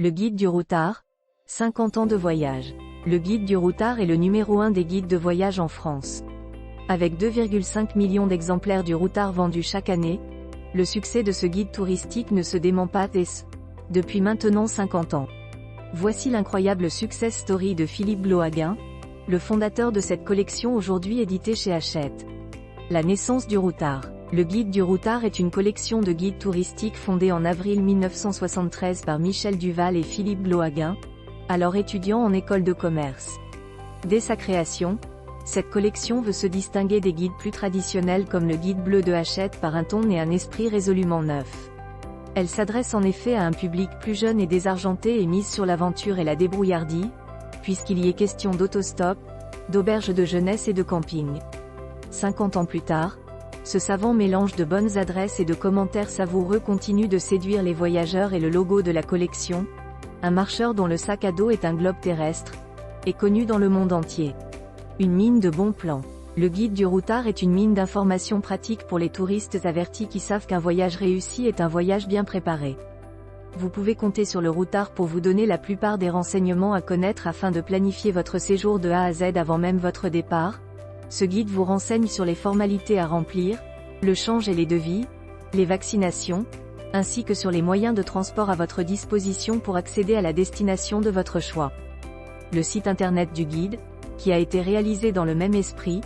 Le guide du routard, 50 ans de voyage. Le guide du routard est le numéro 1 des guides de voyage en France. Avec 2,5 millions d'exemplaires du routard vendus chaque année, le succès de ce guide touristique ne se dément pas depuis maintenant 50 ans. Voici l'incroyable success story de Philippe Blohaguin, le fondateur de cette collection aujourd'hui éditée chez Hachette. La naissance du routard. Le guide du routard est une collection de guides touristiques fondée en avril 1973 par Michel Duval et Philippe Blohaguin, alors étudiants en école de commerce. Dès sa création, cette collection veut se distinguer des guides plus traditionnels comme le guide bleu de Hachette par un ton et un esprit résolument neuf. Elle s'adresse en effet à un public plus jeune et désargenté et mise sur l'aventure et la débrouillardise, puisqu'il y est question d'autostop, d'auberges de jeunesse et de camping. 50 ans plus tard, ce savant mélange de bonnes adresses et de commentaires savoureux continue de séduire les voyageurs et le logo de la collection, un marcheur dont le sac à dos est un globe terrestre, est connu dans le monde entier. Une mine de bons plans. Le guide du routard est une mine d'informations pratiques pour les touristes avertis qui savent qu'un voyage réussi est un voyage bien préparé. Vous pouvez compter sur le routard pour vous donner la plupart des renseignements à connaître afin de planifier votre séjour de A à Z avant même votre départ. Ce guide vous renseigne sur les formalités à remplir, le change et les devis, les vaccinations, ainsi que sur les moyens de transport à votre disposition pour accéder à la destination de votre choix. Le site internet du guide, qui a été réalisé dans le même esprit,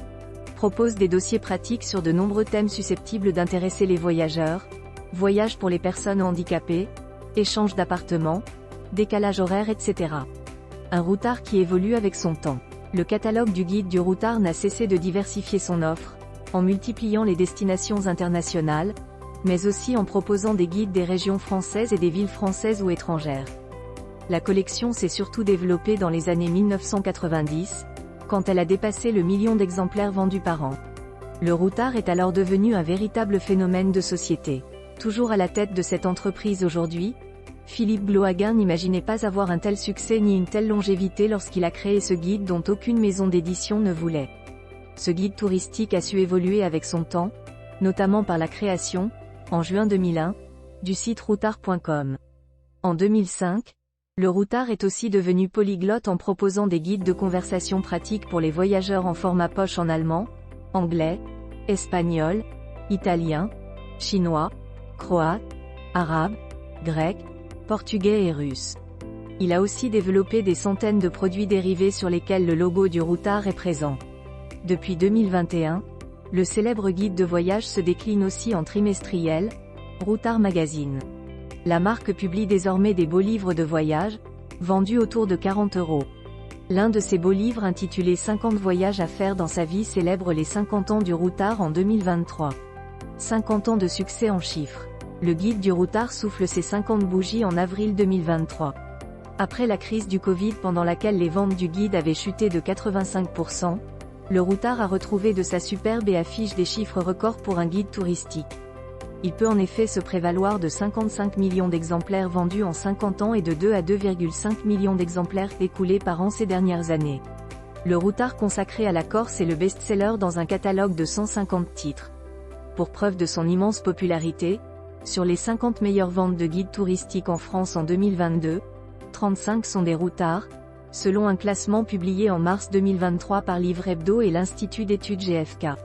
propose des dossiers pratiques sur de nombreux thèmes susceptibles d'intéresser les voyageurs, voyages pour les personnes handicapées, échange d'appartements, décalage horaire, etc. Un routard qui évolue avec son temps. Le catalogue du guide du routard n'a cessé de diversifier son offre, en multipliant les destinations internationales, mais aussi en proposant des guides des régions françaises et des villes françaises ou étrangères. La collection s'est surtout développée dans les années 1990, quand elle a dépassé le million d'exemplaires vendus par an. Le routard est alors devenu un véritable phénomène de société. Toujours à la tête de cette entreprise aujourd'hui, Philippe Blohaguin n'imaginait pas avoir un tel succès ni une telle longévité lorsqu'il a créé ce guide dont aucune maison d'édition ne voulait. Ce guide touristique a su évoluer avec son temps, notamment par la création, en juin 2001, du site routard.com. En 2005, le routard est aussi devenu polyglotte en proposant des guides de conversation pratiques pour les voyageurs en format poche en allemand, anglais, espagnol, italien, chinois, croate, arabe, grec, portugais et russe. Il a aussi développé des centaines de produits dérivés sur lesquels le logo du routard est présent. Depuis 2021, le célèbre guide de voyage se décline aussi en trimestriel, Routard Magazine. La marque publie désormais des beaux livres de voyage, vendus autour de 40 €. L'un de ces beaux livres intitulé 50 voyages à faire dans sa vie célèbre les 50 ans du routard en 2023. 50 ans de succès en chiffres. Le guide du routard souffle ses 50 bougies en avril 2023. Après la crise du Covid pendant laquelle les ventes du guide avaient chuté de 85%, le routard a retrouvé de sa superbe et affiche des chiffres records pour un guide touristique. Il peut en effet se prévaloir de 55 millions d'exemplaires vendus en 50 ans et de 2 à 2,5 millions d'exemplaires écoulés par an ces dernières années. Le routard consacré à la Corse est le best-seller dans un catalogue de 150 titres. Pour preuve de son immense popularité, sur les 50 meilleures ventes de guides touristiques en France en 2022, 35 sont des routards, selon un classement publié en mars 2023 par Livre Hebdo et l'Institut d'études GfK.